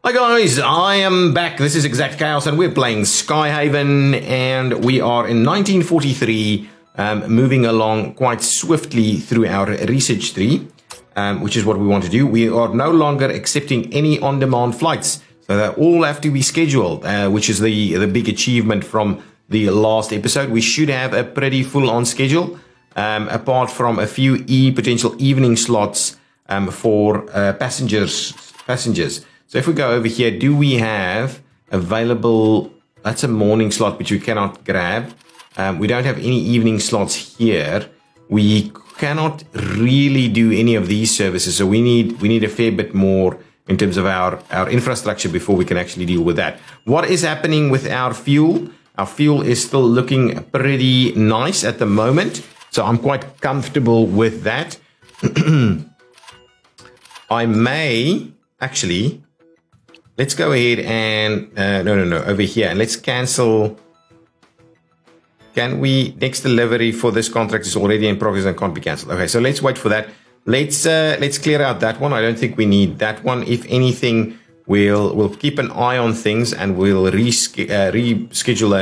Hi guys, I am back. This is Exact Chaos and we're playing Skyhaven and we are in 1943, moving along quite swiftly through our research tree, which is what we want to do. We are no longer accepting any on-demand flights, so they all have to be scheduled, which is the big achievement from the last episode. We should have a pretty full-on schedule, apart from a few potential evening slots for passengers. So if we go over here, do we have available, that's a morning slot which we cannot grab. We don't have any evening slots here. We cannot really do any of these services, so we need a fair bit more in terms of our infrastructure before we can actually deal with that. What is happening with our fuel? Our fuel is still looking pretty nice at the moment, so I'm quite comfortable with that. I may actually, let's go ahead and no, over here, and let's cancel. Can we, next delivery for this contract is already in progress and can't be cancelled. Okay, so let's wait for that. Let's clear out that one. I don't think we need that one. If anything, we'll keep an eye on things and we'll reschedule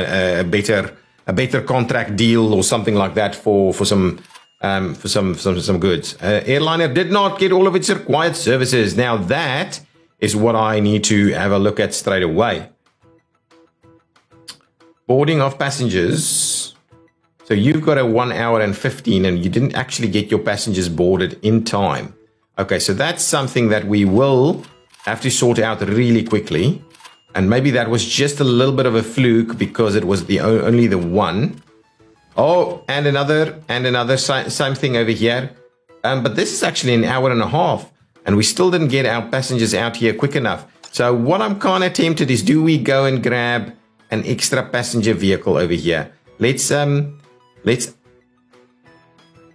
a better contract deal or something like that for some goods. Airliner did not get all of its required services. Now that is what I need to have a look at straight away. Boarding of passengers. So you've got a 1 hour and 15 and you didn't actually get your passengers boarded in time. Okay, so that's something that we will have to sort out really quickly. And maybe that was just a little bit of a fluke because it was only the one. Oh, and another same thing over here. But this is actually an hour and a half. And we still didn't get our passengers out here quick enough. So what I'm kind of tempted is, do we go and grab an extra passenger vehicle over here? Let's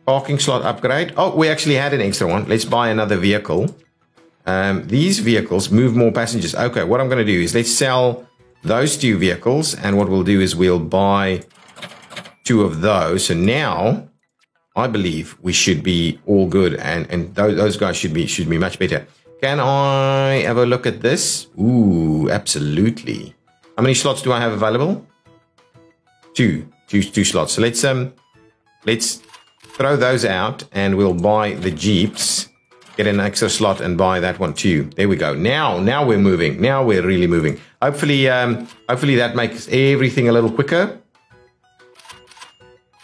parking slot upgrade. Oh, we actually had an extra one. Let's buy another vehicle. These vehicles move more passengers. Okay, what I'm going to do is let's sell those two vehicles. And what we'll do is we'll buy 2 of those. So now I believe we should be all good, and those guys should be much better. Can I have a look at this? Ooh, absolutely. How many slots do I have available? Two slots. So let's throw those out, and we'll buy the Jeeps. Get an extra slot and buy that one too. There we go. Now we're moving. Now we're really moving. Hopefully that makes everything a little quicker,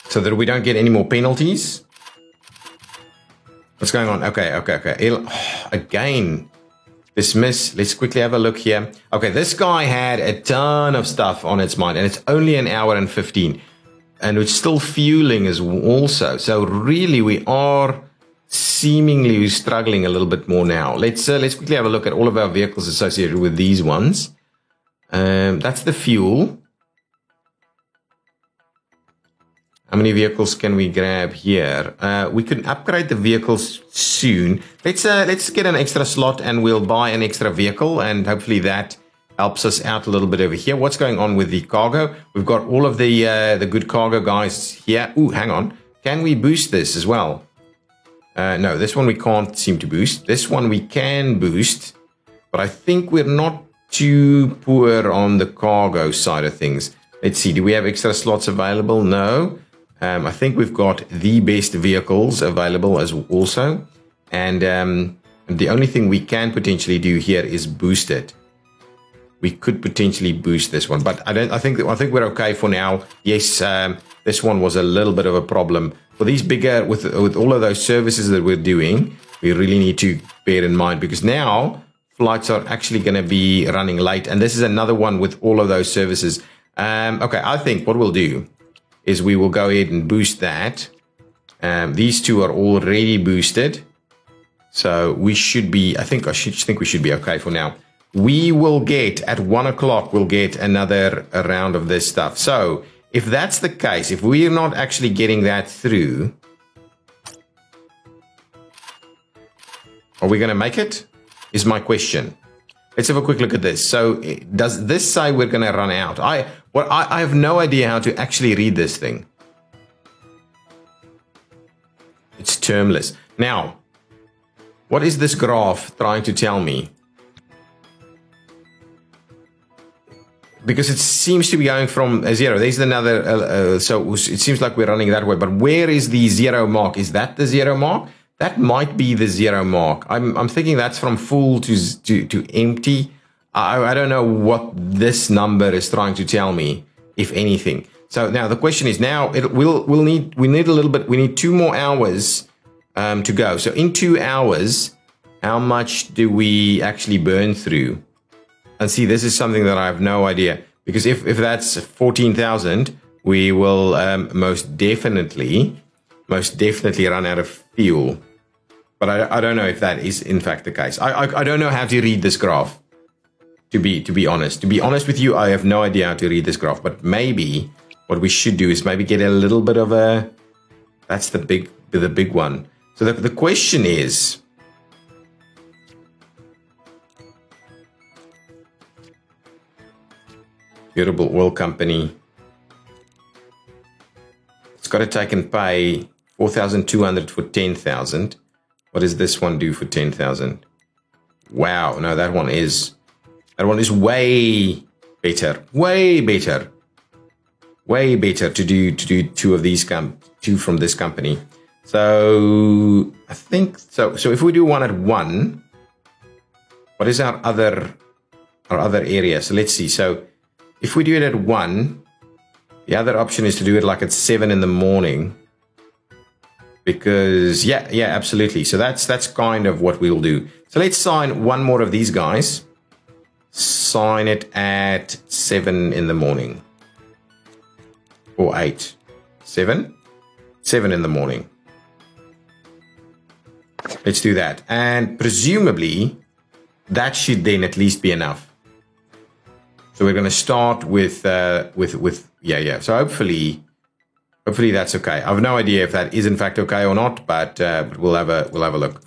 so that we don't get any more penalties. What's going on? Okay. Again, dismiss. Let's quickly have a look here. Okay, this guy had a ton of stuff on its mind, and it's only an hour and 15. And it's still fueling as also. So really, we are seemingly struggling a little bit more now. Let's quickly have a look at all of our vehicles associated with these ones. That's the fuel. How many vehicles can we grab here? We can upgrade the vehicles soon. Let's get an extra slot and we'll buy an extra vehicle, and hopefully that helps us out a little bit over here. What's going on with the cargo? We've got all of the good cargo guys here. Ooh, hang on. Can we boost this as well? No, this one we can't seem to boost. This one we can boost, but I think we're not too poor on the cargo side of things. Let's see. Do we have extra slots available? No. I think we've got the best vehicles available as also, and the only thing we can potentially do here is boost it. We could potentially boost this one, but I think we're okay for now. Yes, this one was a little bit of a problem for these bigger with all of those services that we're doing. We really need to bear in mind, because now flights are actually going to be running late, and this is another one with all of those services. Okay, I think what we'll do is we will go ahead and boost that. These two are already boosted, so we should be, I think we should be okay for now. We will get, at 1 o'clock, we'll get another round of this stuff. So if that's the case, if we're not actually getting that through, are we going to make it? Is my question. Let's have a quick look at this. So does this say we're going to run out? I have no idea how to actually read this thing. It's termless. Now, what is this graph trying to tell me? because it seems to be going from a zero. There's another, so it seems like we're running that way. But where is the zero mark? Is that the zero mark? That might be the zero mark. I'm thinking that's from full to empty. I don't know what this number is trying to tell me, if anything. So now the question is, now we need a little bit. We need 2 more hours to go. So in 2 hours, how much do we actually burn through? And see, this is something that I have no idea, because if that's 14,000, we will most definitely run out of fuel. But I don't know if that is in fact the case. I don't know how to read this graph. To be honest with you, I have no idea how to read this graph. But maybe what we should do is maybe get a little bit of a. That's the big one. So the question is. Durable oil company. It's got to take and pay 4,200 for 10,000. What does this one do for 10,000? Wow, no, that one is way better. Way better to do 2 of these 2 from this company. So I think so if we do one at 1, what is our other area? So let's see. So if we do it at 1, the other option is to do it like at 7 in the morning. Because, yeah, absolutely. So that's kind of what we'll do. So let's sign 1 more of these guys. Sign it at 7 in the morning. Or 8. 7? 7 in the morning. Let's do that. And presumably, that should then at least be enough. So we're going to start with yeah. So hopefully that's okay. I have no idea if that is in fact okay or not, but we'll have a look.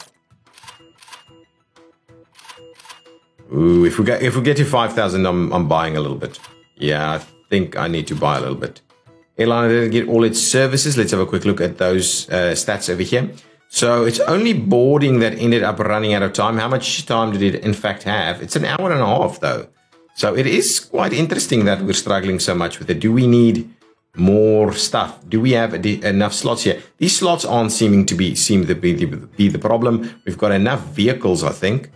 Ooh, if we get to 5,000, I'm buying a little bit. Yeah, I think I need to buy a little bit. Airliner didn't get all its services. Let's have a quick look at those stats over here. So it's only boarding that ended up running out of time. How much time did it in fact have? It's an hour and a half though. So it is quite interesting that we're struggling so much with it. Do we need more stuff? Do we have enough slots here? These slots aren't seem to be the problem. We've got enough vehicles, I think.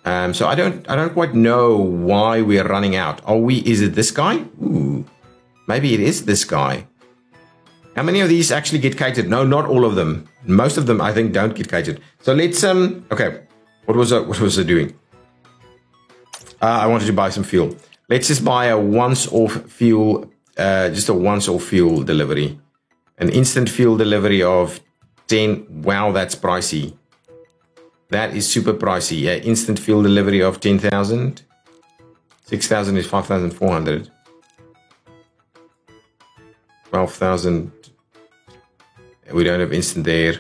So I don't quite know why we're running out. Is it this guy? Ooh, maybe it is this guy. How many of these actually get catered? No, not all of them. Most of them, I think, don't get catered. So let's okay. What was I doing? I wanted to buy some fuel. Let's just buy a once-off fuel, just a once-off fuel delivery. An instant fuel delivery of 10. Wow, that's pricey. That is super pricey. Yeah, instant fuel delivery of 10,000. 6,000 is 5,400. 12,000. We don't have instant there.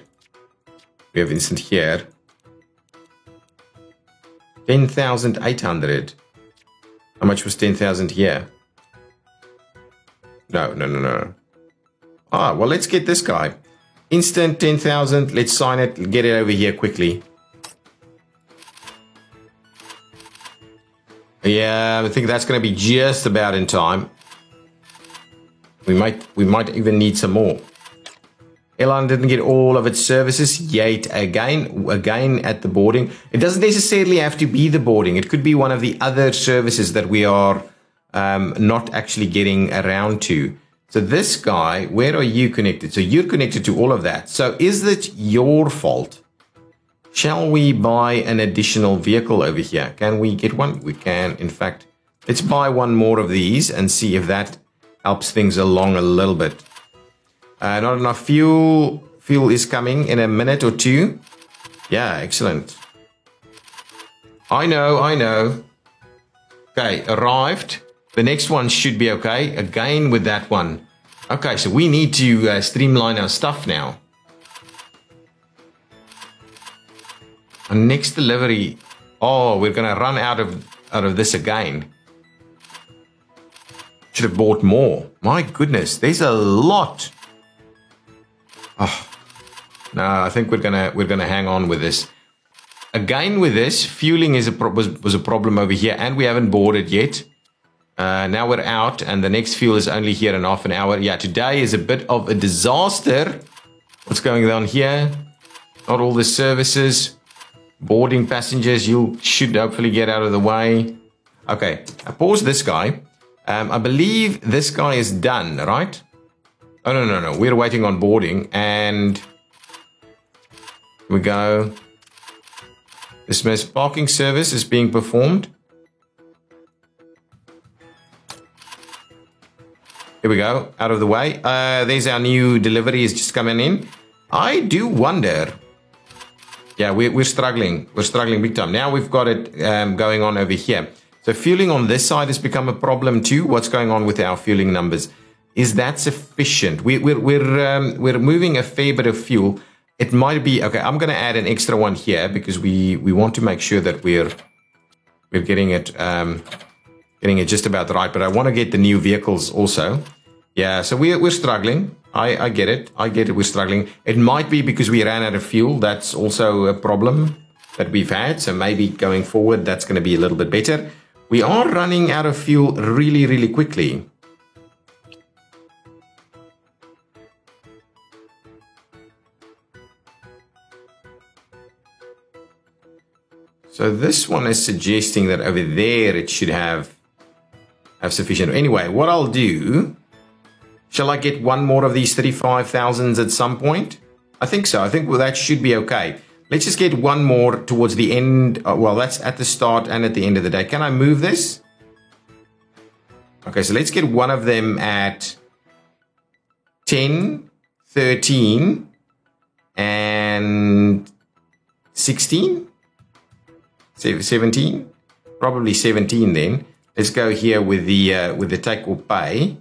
We have instant here. 10,800. How much was 10,000 here? No. Ah, well, let's get this guy. Instant 10,000. Let's sign it. Get it over here quickly. Yeah, I think that's going to be just about in time. We might even need some more. Airline didn't get all of its services yet. Again at the boarding. It doesn't necessarily have to be the boarding. It could be one of the other services that we are not actually getting around to. So this guy, where are you connected? So you're connected to all of that. So is it your fault? Shall we buy an additional vehicle over here? Can we get one? We can, in fact. Let's buy one more of these and see if that helps things along a little bit. Not enough fuel. Fuel is coming in a minute or two. Yeah, excellent. I know. Okay, arrived. The next one should be okay. Again with that one. Okay, so we need to streamline our stuff now. Our next delivery. Oh, we're going to run out of this again. Should have bought more. My goodness, there's a lot. Oh, no, I think we're gonna hang on with this. Again with this, fueling was a problem over here, and we haven't boarded yet. Now we're out, and the next fuel is only here in half an hour. Yeah, today is a bit of a disaster. What's going on here? Not all the services. Boarding passengers. You should hopefully get out of the way. Okay, I pause this guy. I believe this guy is done, right? Oh, no. We're waiting on boarding, and here we go. Dismiss parking service is being performed. Here we go, out of the way. There's our new delivery is just coming in. I do wonder. Yeah, we're struggling. We're struggling big time. Now we've got it going on over here. So fueling on this side has become a problem too. What's going on with our fueling numbers? Is that sufficient? We're moving a fair bit of fuel. It might be okay. I'm going to add an extra one here because we want to make sure that we're getting it just about right. But I want to get the new vehicles also. Yeah, so we're struggling. I get it. We're struggling. It might be because we ran out of fuel. That's also a problem that we've had. So maybe going forward, that's going to be a little bit better. We are running out of fuel really, really quickly. So this one is suggesting that over there it should have sufficient. Anyway, what I'll do, shall I get one more of these 35,000s at some point? I think so. I think that should be okay. Let's just get one more towards the end. Well, that's at the start and at the end of the day. Can I move this? Okay, so let's get one of them at 10, 13, and 16? 17? Probably 17 then. Let's go here with the take or pay.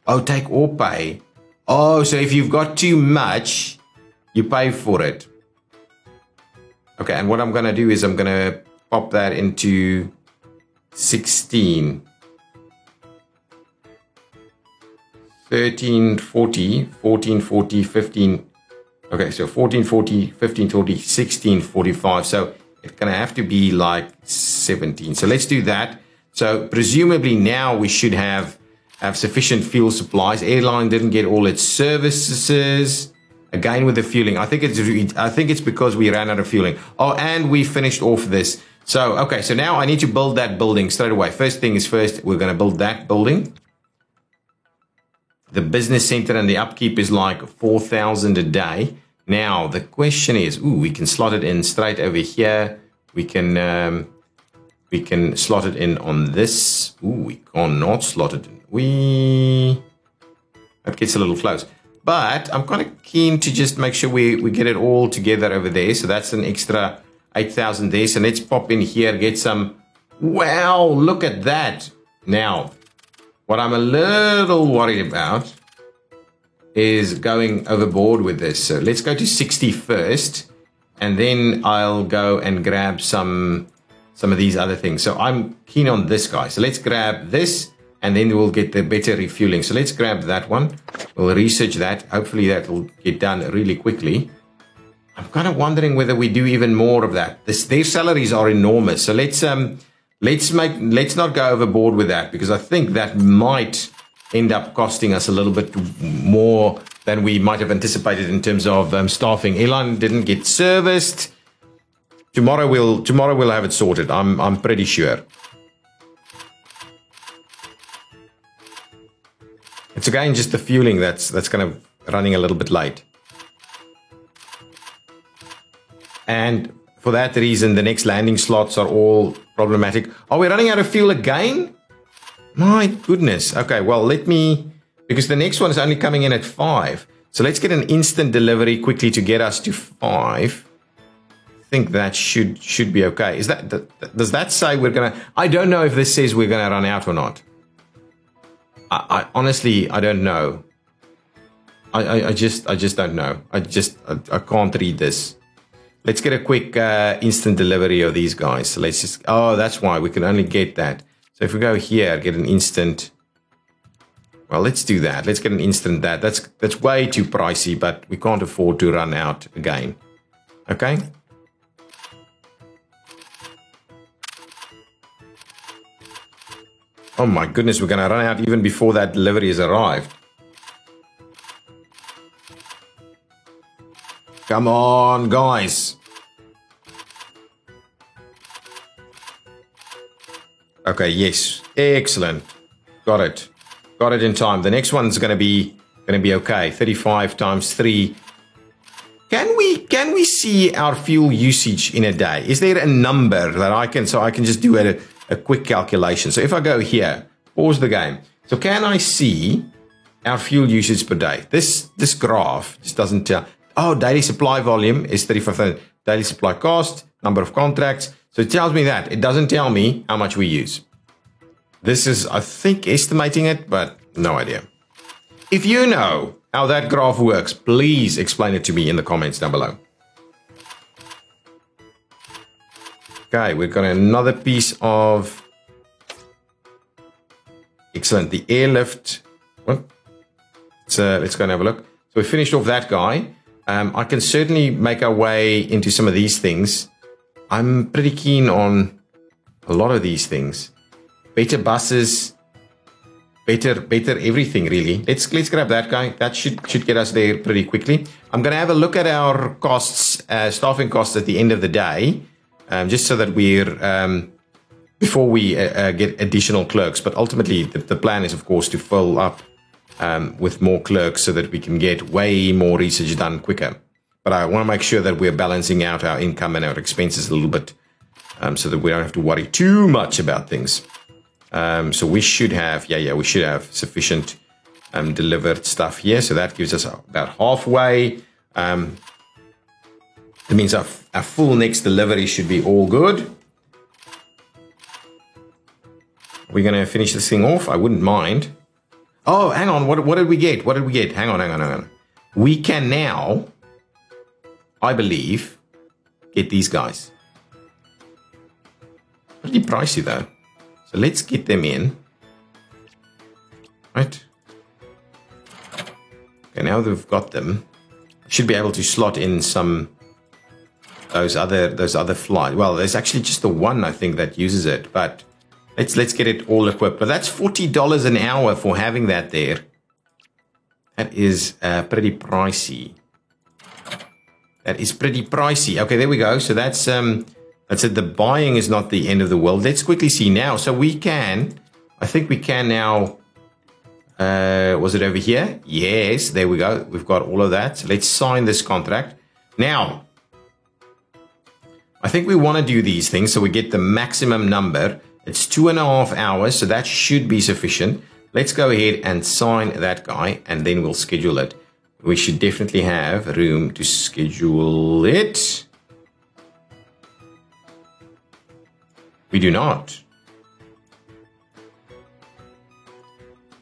Oh, take or pay. Oh, so if you've got too much, you pay for it. Okay, and what I'm going to do is I'm going to pop that into 16. 13, 40, 14, 40, 15. Okay, so 14, 40, 15, 40, 16, 45. So it's going to have to be like 17. So let's do that. So presumably now we should have sufficient fuel supplies. Airline didn't get all its services. Again with the fueling. I think it's because we ran out of fueling. Oh, and we finished off this. So, okay, so now I need to build that building straight away. First thing is first, we're going to build that building. The business center and the upkeep is like 4,000 a day. Now, the question is, we can slot it in straight over here. We can slot it in on this. We cannot slot it in. That gets a little close. But I'm kind of keen to just make sure we get it all together over there. So that's an extra 8,000 there. So let's pop in here, get some. Wow, look at that. Now, what I'm a little worried about is going overboard with this. So let's go to 60 first, and then I'll go and grab some of these other things. So I'm keen on this guy. So let's grab this, and then we'll get the better refueling. So let's grab that one. We'll research that. Hopefully that will get done really quickly. I'm kind of wondering whether we do even more of that. Their salaries are enormous. So let's not go overboard with that, because I think that might end up costing us a little bit more than we might have anticipated in terms of staffing. Airline didn't get serviced. Tomorrow we'll have it sorted. I'm pretty sure. It's again just the fueling that's kind of running a little bit late. And for that reason, the next landing slots are all problematic. Are we running out of fuel again? My goodness. Okay, well, because the next one is only coming in at 5. So let's get an instant delivery quickly to get us to 5. I think that should be okay. Does that say we're going to... I don't know if this says we're going to run out or not. I honestly, I don't know. I just don't know. I can't read this. Let's get a quick instant delivery of these guys. So let's just... Oh, that's why we can only get that. So if we go here, get an instant... Well, let's do that. Let's get an instant that. That's way too pricey, but we can't afford to run out again. Okay? Oh my goodness, we're going to run out even before that delivery has arrived. Come on, guys. Okay, yes. Excellent. Got it. Got it in time. The next one's going to be okay. 35 times 3. Can we see our fuel usage in a day? Is there a number that I can just do a quick calculation? So if I go here, pause the game. So can I see our fuel usage per day? This graph just doesn't tell. Oh, daily supply volume is 35,000. Daily supply cost, number of contracts. So it tells me that. It doesn't tell me how much we use. This is, I think, estimating it, but no idea. If you know how that graph works, please explain it to me in the comments down below. Okay, we've got another piece of... Excellent, the airlift. Well, let's go and have a look. So we finished off that guy. I can certainly make our way into some of these things. I'm pretty keen on a lot of these things. Better buses, better everything really. Let's grab that guy. That should get us there pretty quickly. I'm going to have a look at our costs, staffing costs at the end of the day, just so that we're before we get additional clerks. But ultimately, the plan is of course to fill up with more clerks so that we can get way more research done quicker. But I want to make sure that we're balancing out our income and our expenses a little bit, so that we don't have to worry too much about things. So we should have, we should have sufficient delivered stuff here. So that gives us about halfway. That means our full next delivery should be all good. We're going to finish this thing off. I wouldn't mind. Oh, hang on. What did we get? What did we get? Hang on. We can now, I believe, get these guys. Pretty pricey though. So let's get them in. Right. Okay, now that we've got them, should be able to slot in some those other flights. Well, there's actually just the one I think that uses it, but let's get it all equipped. But that's $40 an hour for having that there. That is pretty pricey. That is pretty pricey. Okay, there we go. So that's it. The buying is not the end of the world. Let's quickly see now. So we can, I think we can now, was it over here? Yes, there we go. We've got all of that. So let's sign this contract. Now, I think we want to do these things so we get the maximum number. It's 2.5 hours, so that should be sufficient. Let's go ahead and sign that guy, and then we'll schedule it. We should definitely have room to schedule it. We do not.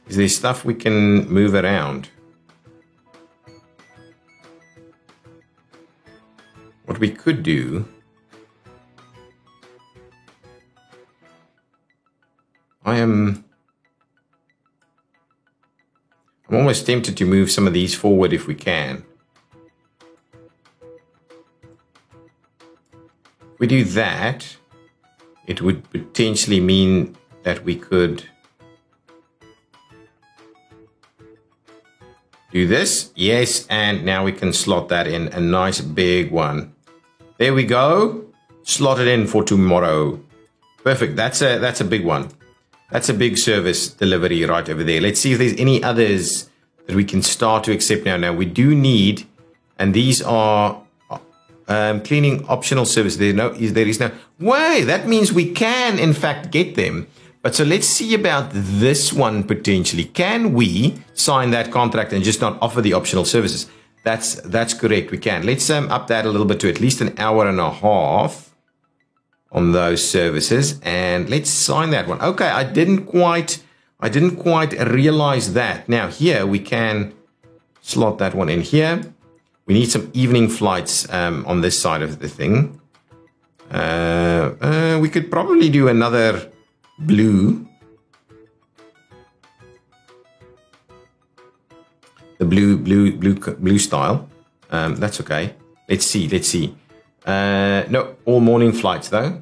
Is there stuff we can move around? What we could do... I'm almost tempted to move some of these forward if we can. If we do that, it would potentially mean that we could do this. Yes, and now we can slot that in, a nice big one. There we go. Slot it in for tomorrow. Perfect. That's a big one. That's a big service delivery right over there. Let's see if there's any others that we can start to accept now. Now, we do need, and these are cleaning optional service. There is no way. That means we can, in fact, get them. But so let's see about this one potentially. Can we sign that contract and just not offer the optional services? That's correct. We can. Let's up that a little bit to at least 1.5 hours. On those services, and let's sign that one. Okay, I didn't quite realize that. Now here we can slot that one in here. We need some evening flights on this side of the thing. We could probably do another blue. The blue style. That's okay. Let's see. No, all morning flights though.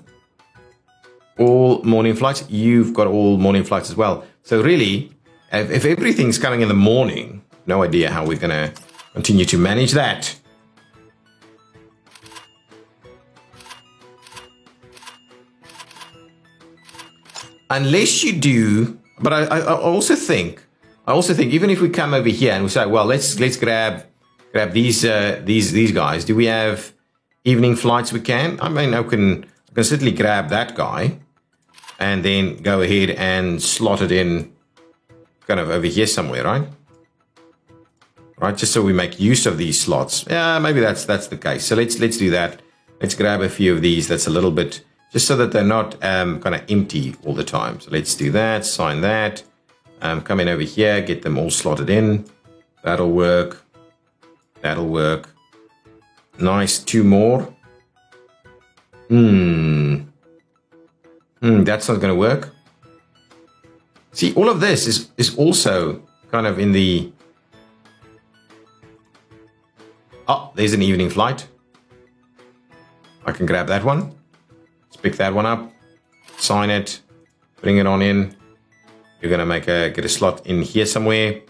all morning flights. You've got all morning flights as well. So really, if everything's coming in the morning, no idea how we're going to continue to manage that. Unless you do, but I also think even if we come over here and we say, well, let's grab these guys. Do we have evening flights? We can. I mean, I can certainly grab that guy and then go ahead and slot it in kind of over here somewhere, right? Right, just so we make use of these slots. Yeah, maybe that's the case. So let's do that. Let's grab a few of these. That's a little bit, just so that they're not kind of empty all the time. So let's do that. Sign that. Come in over here. Get them all slotted in. That'll work. That'll work. Nice. 2 more. That's not going to work. See, all of this is also kind of in the... Oh, there's an evening flight. I can grab that one. Let's pick that one up. Sign it. Bring it on in. You're going to get a slot in here somewhere.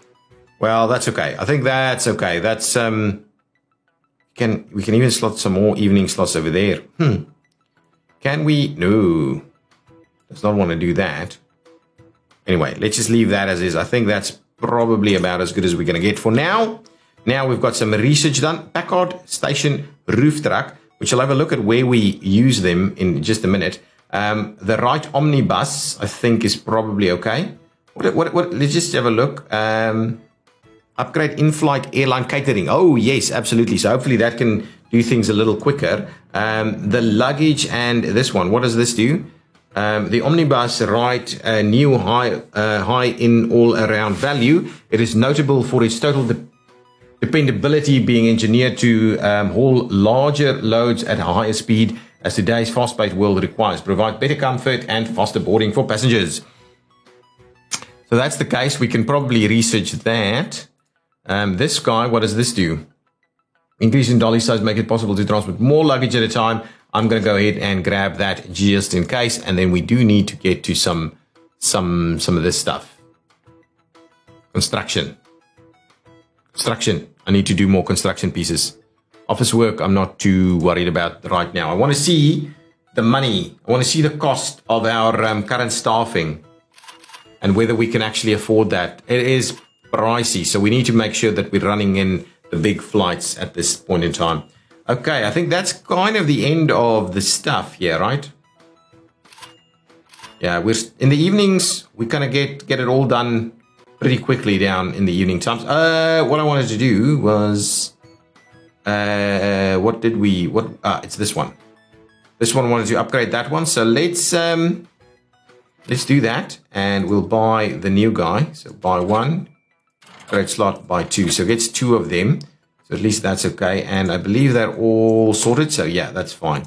Well, that's okay. I think that's okay. That's... we can even slot some more evening slots over there. Can we? No. Does not want to do that. Anyway, let's just leave that as is. I think that's probably about as good as we're going to get for now. Now we've got some research done. Packard Station Roof Truck, which I'll have a look at where we use them in just a minute. The right omnibus, I think, is probably okay. Let's just have a look. Upgrade in-flight airline catering. Oh, yes, absolutely. So hopefully that can do things a little quicker. The luggage and this one, what does this do? The omnibus, right, new high in all-around value. It is notable for its total dependability, being engineered to haul larger loads at a higher speed as today's fast-paced world requires. Provide better comfort and faster boarding for passengers. So that's the case. We can probably research that. This guy, what does this do? Increase in dolly size, make it possible to transport more luggage at a time. I'm going to go ahead and grab that just in case. And then we do need to get to some of this stuff. Construction. I need to do more construction pieces. Office work, I'm not too worried about right now. I want to see the money. I want to see the cost of our current staffing and whether we can actually afford that. It is pricey, so we need to make sure that we're running in the big flights at this point in time. Okay, I think that's kind of the end of the stuff here, right? Yeah, we're in the evenings. We kind of get it all done pretty quickly down in the evening times. What I wanted to do was, it's this one. This one wanted to upgrade that one. So let's do that, and we'll buy the new guy. So buy 1, upgrade slot, buy 2. So it gets 2 of them. So at least that's okay. And I believe they're all sorted. So yeah, that's fine.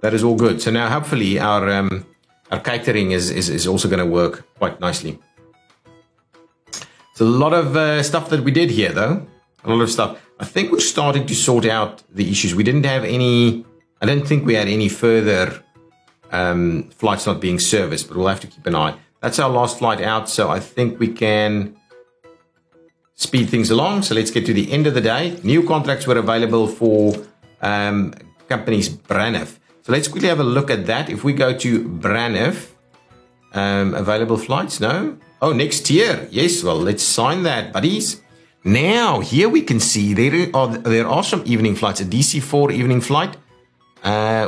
That is all good. So now hopefully our catering is also going to work quite nicely. So a lot of stuff that we did here, though. A lot of stuff. I think we're starting to sort out the issues. We didn't have any... I don't think we had any further flights not being serviced, but we'll have to keep an eye. That's our last flight out, so I think we can speed things along. So let's get to the end of the day. New contracts were available for companies Braniff. So let's quickly have a look at that. If we go to Braniff, available flights, no? Oh, next year. Yes, well, let's sign that, buddies. Now, here we can see there are some evening flights, a DC-4 evening flight,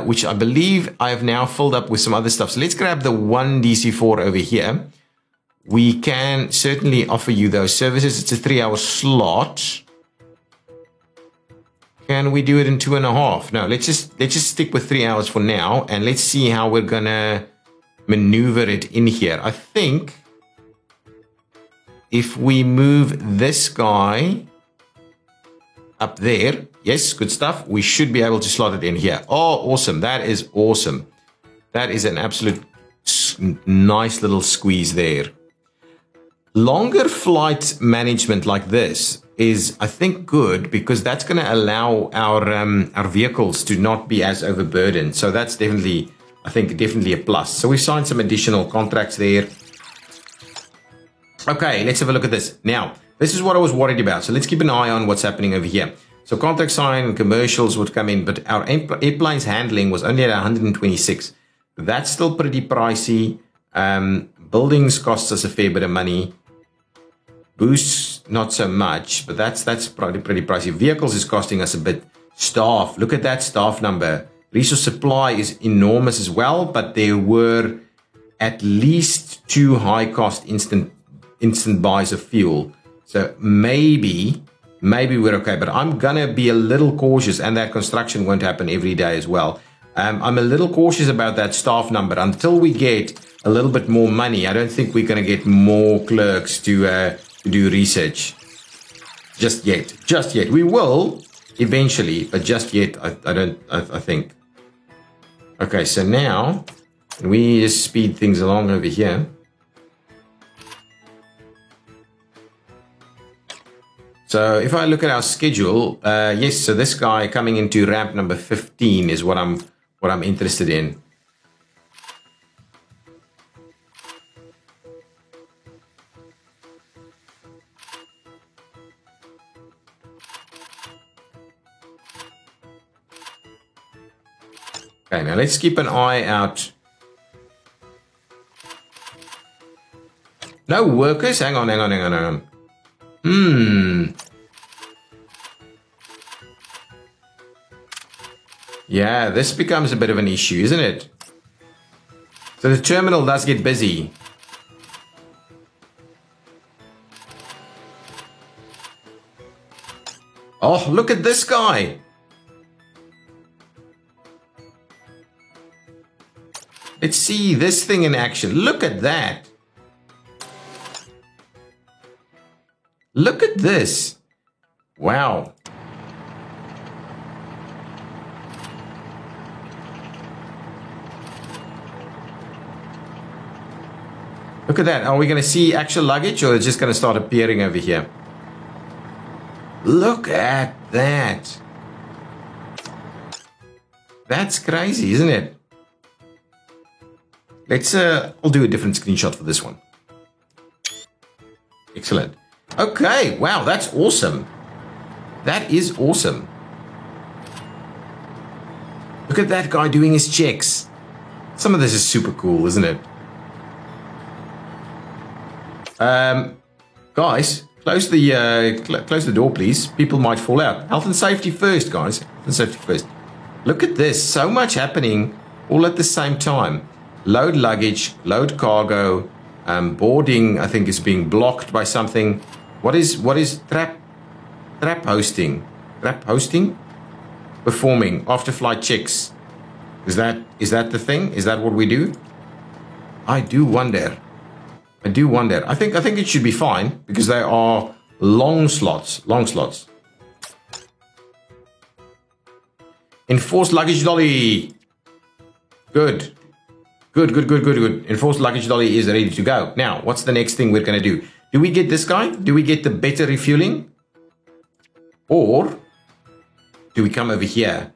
which I believe I have now filled up with some other stuff. So let's grab the one DC-4 over here. We can certainly offer you those services. It's a 3-hour slot. Can we do it in 2.5? No, let's just stick with 3 hours for now, and let's see how we're gonna maneuver it in here. I think if we move this guy up there, yes, good stuff. We should be able to slot it in here. Oh, awesome! That is awesome. That is an absolute nice little squeeze there. Longer flight management like this is, I think, good because that's going to allow our vehicles to not be as overburdened. So that's definitely, I think definitely a plus. So we've signed some additional contracts there. Okay, let's have a look at this. Now, this is what I was worried about. So let's keep an eye on what's happening over here. So contract sign and commercials would come in, but our airplanes handling was only at 126. That's still pretty pricey. Buildings costs us a fair bit of money. Boosts, not so much, but that's probably pretty pricey. Vehicles is costing us a bit. Staff, look at that staff number. Resource supply is enormous as well, but there were at least 2 high-cost instant buys of fuel. So maybe we're okay, but I'm gonna be a little cautious, and that construction won't happen every day as well. I'm a little cautious about that staff number until we get a little bit more money. I don't think we're gonna get more clerks to do research just yet. We will eventually, but just yet, I think. Okay, so now we just speed things along over here. So if I look at our schedule, yes, so this guy coming into ramp number 15 is what I'm interested in. Okay, now let's keep an eye out. No workers? Hang on. Yeah, this becomes a bit of an issue, isn't it? So the terminal does get busy. Oh, look at this guy. Let's see this thing in action. Look at that. Look at this. Wow. Look at that. Are we going to see actual luggage, or it's just going to start appearing over here? Look at that. That's crazy, isn't it? Let's, I'll do a different screenshot for this one. Excellent. Okay, wow, that's awesome. That is awesome. Look at that guy doing his checks. Some of this is super cool, isn't it? Guys, close the door, please. People might fall out. Health and safety first, guys. Health and safety first. Look at this. So much happening all at the same time. Load luggage, load cargo, boarding, I think, is being blocked by something. What is trap hosting? Trap hosting? Performing after flight checks. Is that the thing? Is that what we do? I do wonder. I think it should be fine because they are long slots. Enforced luggage dolly. Good. Enforced luggage dolly is ready to go. Now, what's the next thing we're going to do? Do we get this guy? Do we get the better refueling? Or do we come over here?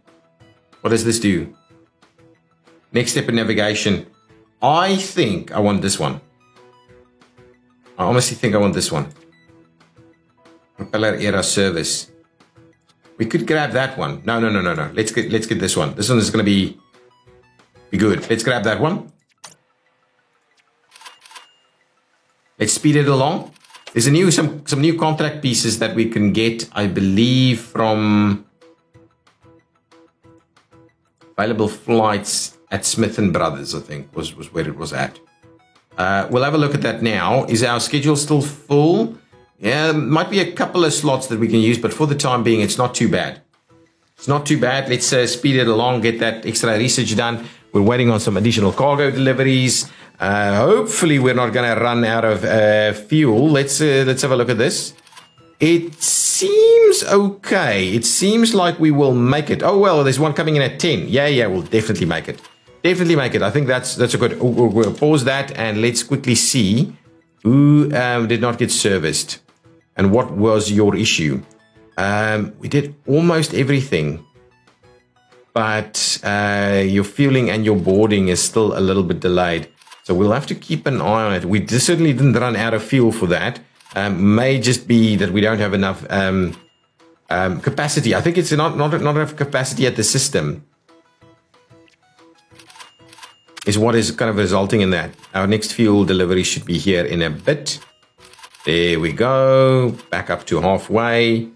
What does this do? Next step in navigation. I think I want this one. I honestly think I want this one. Propeller era service. We could grab that one. No. Let's get this one. This one is going to be good. Let's grab that one. Let's speed it along. There's some new contract pieces that we can get, I believe, from available flights at Smith & Brothers, I think, was where it was at. We'll have a look at that now. Is our schedule still full? Yeah, might be a couple of slots that we can use, but for the time being, it's not too bad. Let's speed it along, get that extra research done. We're waiting on some additional cargo deliveries. Hopefully, we're not going to run out of fuel. Let's have a look at this. It seems okay. It seems like we will make it. Oh, well, there's one coming in at 10. Yeah, we'll definitely make it. I think that's a good. We'll pause that and let's quickly see who did not get serviced and what was your issue. We did almost everything. but your fueling and your boarding is still a little bit delayed. So we'll have to keep an eye on it. We certainly didn't run out of fuel for that. May just be that we don't have enough capacity. I think it's not enough capacity at the system is what is kind of resulting in that. Our next fuel delivery should be here in a bit. There we go. Back up to halfway.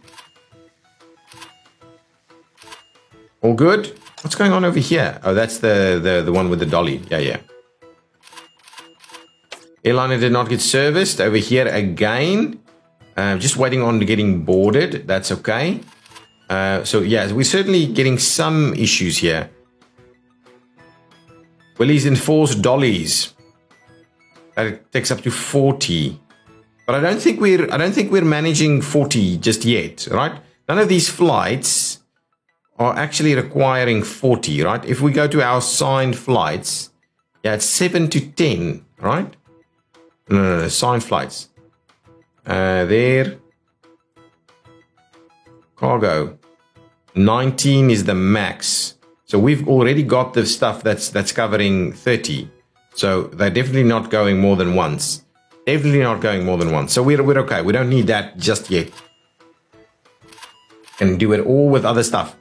All good. What's going on over here? Oh, that's the one with the dolly. Yeah. Airliner did not get serviced. Over here again. Just waiting on getting boarded. That's okay. So yeah, we're certainly getting some issues here. Willie's enforced dollies. That takes up to 40. But I don't think we're managing 40 just yet, right? None of these flights are actually requiring 40, right? If we go to our signed flights, yeah, it's 7 to 10, right? No, signed flights. There. Cargo. 19 is the max. So we've already got the stuff that's covering 30. So they're definitely not going more than once. Definitely not going more than once. So we're okay. We don't need that just yet. Can do it all with other stuff.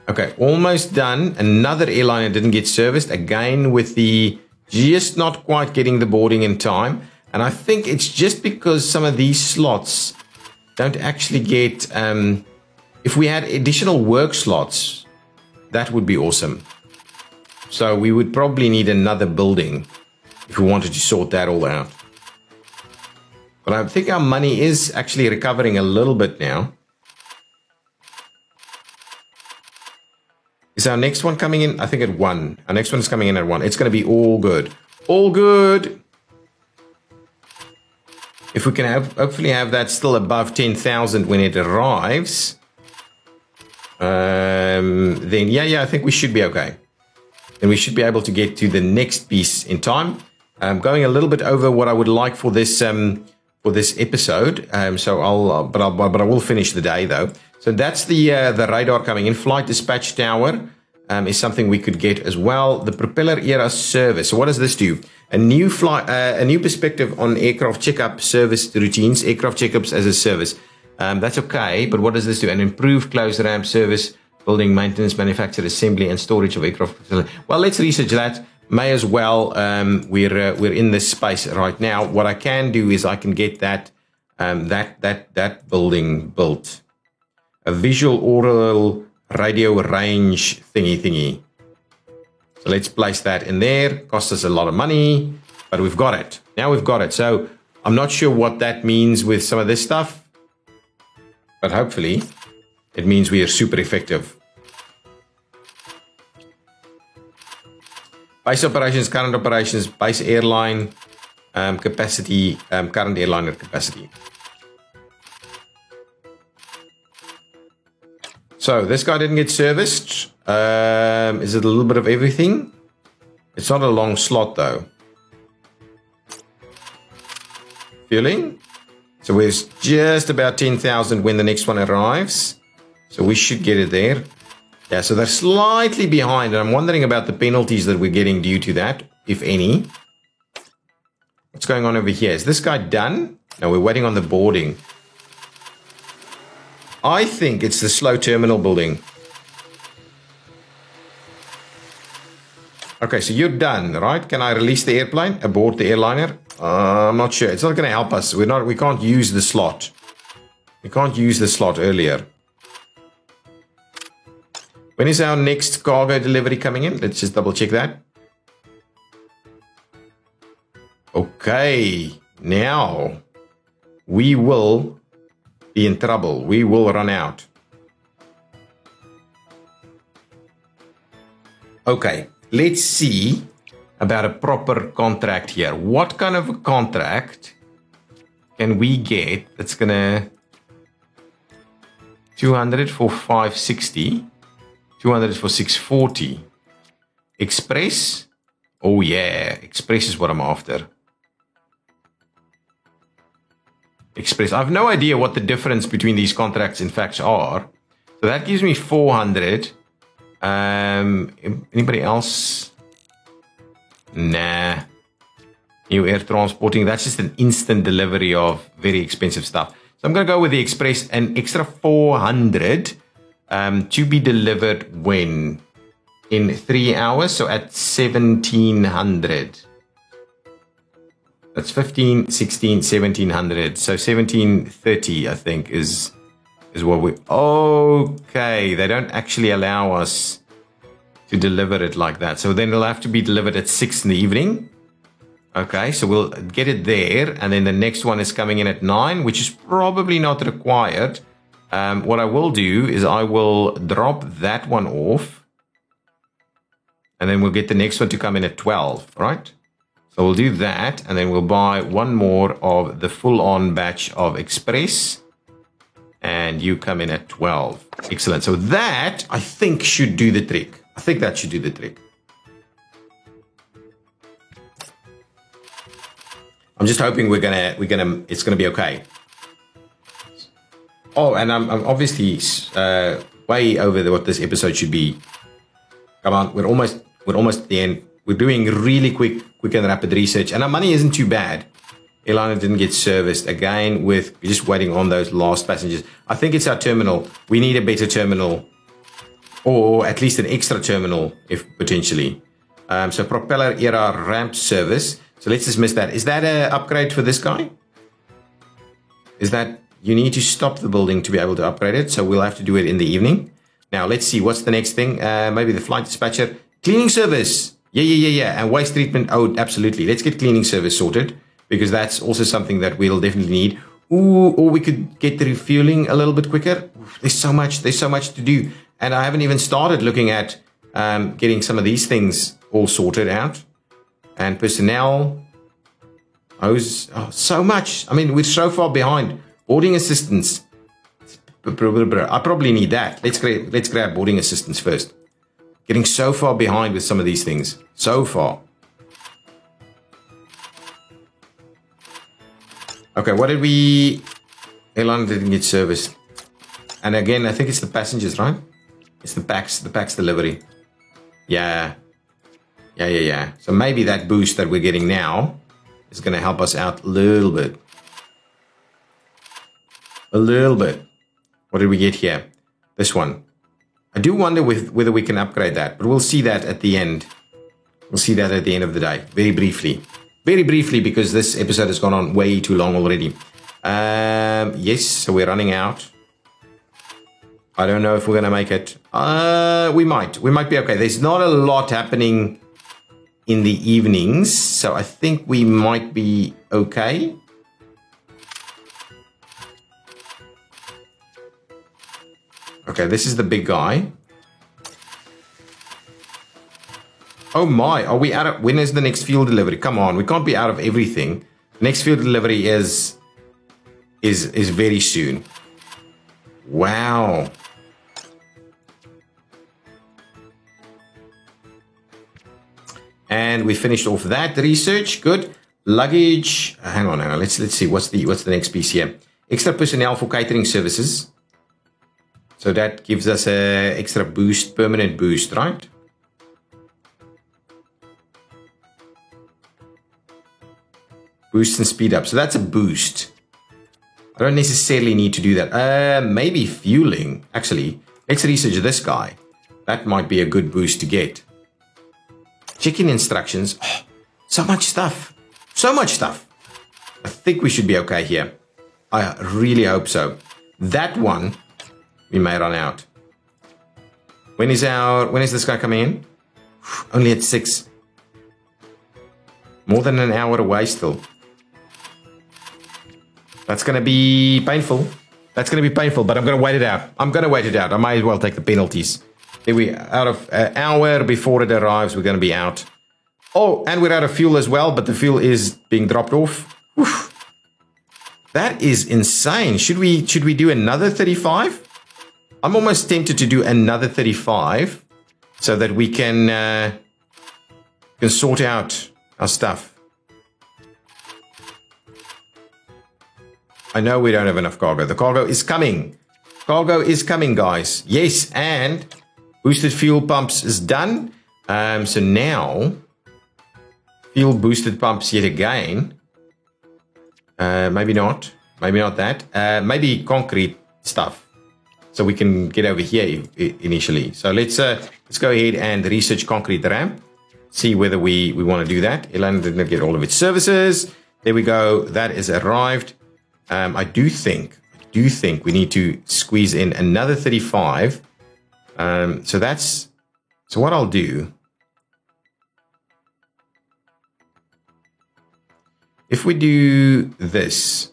Okay, almost done. Another airliner didn't get serviced. Again with the just not quite getting the boarding in time. And I think it's just because some of these slots don't actually get... if we had additional work slots, that would be awesome. So we would probably need another building if we wanted to sort that all out. But I think our money is actually recovering a little bit now. Is our next one coming in? I think at 1. Our next one is coming in at 1. It's going to be all good. All good. If we can hopefully have that still above 10,000 when it arrives, then yeah, I think we should be okay. And we should be able to get to the next piece in time. I'm going a little bit over what I would like for this episode. So I will finish the day though. So that's the radar coming in. Flight dispatch tower is something we could get as well. The propeller era service. So what does this do? A new perspective on aircraft checkup service routines, aircraft checkups as a service. That's okay, but what does this do? An improved closed ramp service, building maintenance, manufacture, assembly, and storage of aircraft. Well, let's research that. May as well. We're in this space right now. What I can do is I can get that building built. A visual oral radio range thingy. So let's place that in there. Cost us a lot of money, but we've got it. Now we've got it. So I'm not sure what that means with some of this stuff, but hopefully it means we are super effective. Base operations, current operations, base airline capacity, current airliner capacity. So this guy didn't get serviced. Is it a little bit of everything? It's not a long slot though. Fueling. So we're just about 10,000 when the next one arrives. So we should get it there. Yeah, so they're slightly behind. And I'm wondering about the penalties that we're getting due to that, if any. What's going on over here? Is this guy done? No, we're waiting on the boarding. I think it's the slow terminal building. Okay, so you're done, right? Can I release the airplane? Abort the airliner? I'm not sure. It's not going to help us. We can't use the slot. We can't use the slot earlier. When is our next cargo delivery coming in? Let's just double check that. Okay, now we will be in trouble. We will run out. Okay, let's see about a proper contract here. What kind of a contract can we get that's gonna 200 for 560, 200 for 640. Express? Oh yeah, Express is what I'm after. Express. I have no idea what the difference between these contracts in fact are. So that gives me 400. Anybody else? Nah. New air transporting. That's just an instant delivery of very expensive stuff. So I'm going to go with the express, an extra 400 to be delivered when? In 3 hours. So at 1700. That's 15, 16, 1700. So 1730, I think, is what we... Okay, they don't actually allow us to deliver it like that. So then it'll have to be delivered at 6 in the evening. Okay, so we'll get it there. And then the next one is coming in at 9, which is probably not required. What I will do is I will drop that one off. And then we'll get the next one to come in at 12, right? So we'll do that, and then we'll buy one more of the full-on batch of Express. And you come in at 12. Excellent. So that, I think, should do the trick. I think that should do the trick. I'm just hoping it's gonna be okay. Oh, and I'm obviously way over what this episode should be. Come on, we're almost at the end. We're doing really quick and rapid research, and our money isn't too bad. Airliner didn't get serviced again. We're just waiting on those last passengers. I think it's our terminal. We need a better terminal, or at least an extra terminal, if potentially. So propeller era ramp service. So let's dismiss that. Is that an upgrade for this guy? Is that you need to stop the building to be able to upgrade it? So we'll have to do it in the evening. Now let's see what's the next thing. Maybe the flight dispatcher, cleaning service. Yeah. And waste treatment. Oh, absolutely. Let's get cleaning service sorted, because that's also something that we'll definitely need. Ooh, or we could get the refueling a little bit quicker. There's so much to do. And I haven't even started looking at getting some of these things all sorted out. And personnel. Oh, so much. I mean, we're so far behind. Boarding assistance. I probably need that. Let's grab boarding assistance first. Getting so far behind with some of these things. So far. Okay, what did we... Airline didn't get serviced. And again, I think it's the passengers, right? It's the packs delivery. Yeah. So maybe that boost that we're getting now is going to help us out a little bit. What did we get here? This one. I do wonder whether we can upgrade that, but we'll see that at the end. We'll see that at the end of the day. Very briefly, because this episode has gone on way too long already. Yes, so we're running out. I don't know if we're going to make it. We might be okay. There's not a lot happening in the evenings, so I think we might be okay. Okay, this is the big guy. Oh my, are we out of... When is the next fuel delivery? Come on, we can't be out of everything. Next fuel delivery is very soon. Wow. And we finished off that research. Good. Luggage. Hang on. Let's see. What's the next piece here? Extra personnel for catering services. So that gives us a extra boost, permanent boost, right? Boost and speed up. So that's a boost. I don't necessarily need to do that. Maybe fueling. Actually, let's research this guy. That might be a good boost to get. Check-in instructions. Oh, so much stuff. I think we should be okay here. I really hope so. That one, we may run out. When is this guy coming in? Only at 6. More than an hour away still. That's going to be painful. But I'm going to wait it out. I might as well take the penalties. Out of an hour before it arrives, we're going to be out. Oh, and we're out of fuel as well, but the fuel is being dropped off. Oof. That is insane. Should we do another 35? I'm almost tempted to do another 35 so that we can sort out our stuff. I know we don't have enough cargo. The cargo is coming. Guys. Yes, and Boosted fuel pumps is done. So now, fuel boosted pumps yet again. Maybe not that. Maybe concrete stuff. So we can get over here initially. So let's go ahead and research concrete ramp. See whether we want to do that. Elan didn't get all of its services. There we go. That is arrived. I do think we need to squeeze in another 35. So what I'll do, if we do this,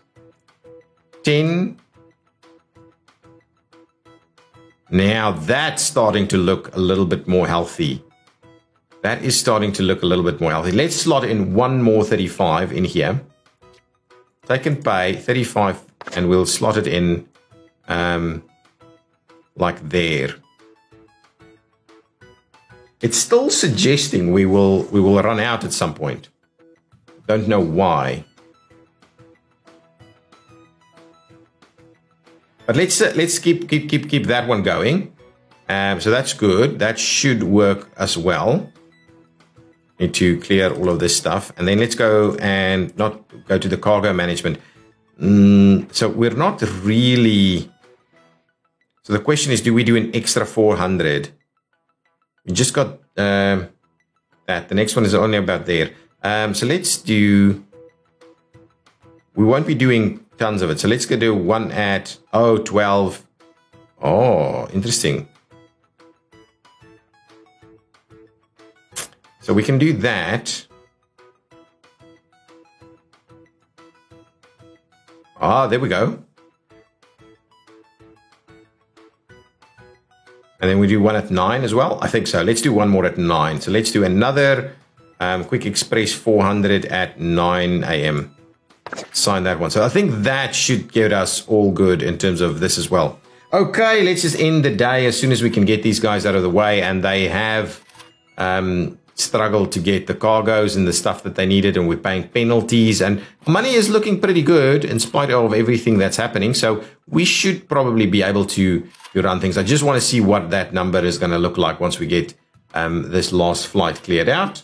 10, now that's starting to look a little bit more healthy. That is starting to look a little bit more healthy. Let's slot in one more 35 in here. Take and pay 35, and we'll slot it in like there. It's still suggesting we will run out at some point. Don't know why. But let's keep that one going. So that's good. That should work as well. Need to clear all of this stuff, and then let's go and not go to the cargo management. So we're not really. So the question is, do we do an extra 400? We just got that. The next one is only about there. So let's do. We won't be doing tons of it. So let's go do one at 12. Oh, interesting. So we can do that. Ah, there we go. And then we do one at 9 as well. I think so. Let's do one more at 9. So let's do another quick express 400 at 9 a.m. Sign that one. So I think that should get us all good in terms of this as well. Okay, let's just end the day as soon as we can get these guys out of the way, and they have struggled to get the cargoes and the stuff that they needed, and we're paying penalties, and money is looking pretty good in spite of everything that's happening. So we should probably be able to run things. I just want to see what that number is going to look like once we get this last flight cleared out.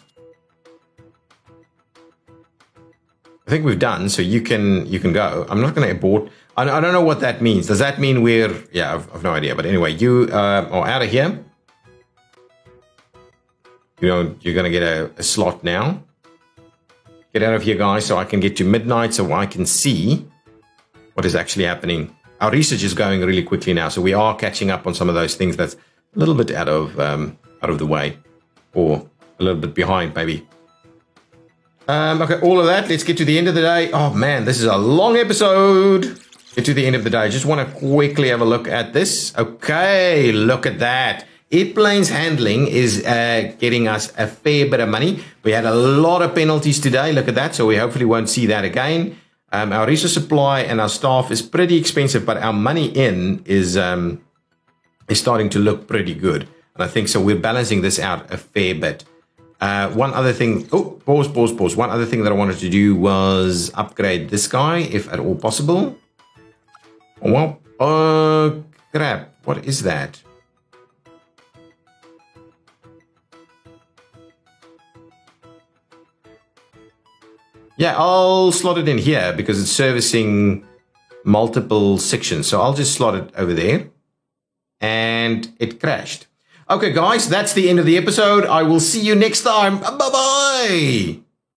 I think we've done, so you can go. I'm not going to abort. I don't know what that means. Does that mean we're... Yeah, I've no idea. But anyway, you are out of here. You know, you're going to get a slot now. Get out of here, guys, so I can get to midnight so I can see what is actually happening. Our research is going really quickly now, so we are catching up on some of those things that's a little bit out of the way, or a little bit behind, maybe. Okay, all of that. Let's get to the end of the day. Oh, man, this is a long episode. Get to the end of the day. Just want to quickly have a look at this. Okay, look at that. Airplanes handling is getting us a fair bit of money. We had a lot of penalties today. Look at that. So we hopefully won't see that again. Our resource supply and our staff is pretty expensive, but our money in is starting to look pretty good. And I think so we're balancing this out a fair bit. One other thing. Oh, pause. One other thing that I wanted to do was upgrade this guy, if at all possible. Well, oh, crap. What is that? Yeah, I'll slot it in here because it's servicing multiple sections. So I'll just slot it over there. And it crashed. Okay, guys, that's the end of the episode. I will see you next time. Bye-bye.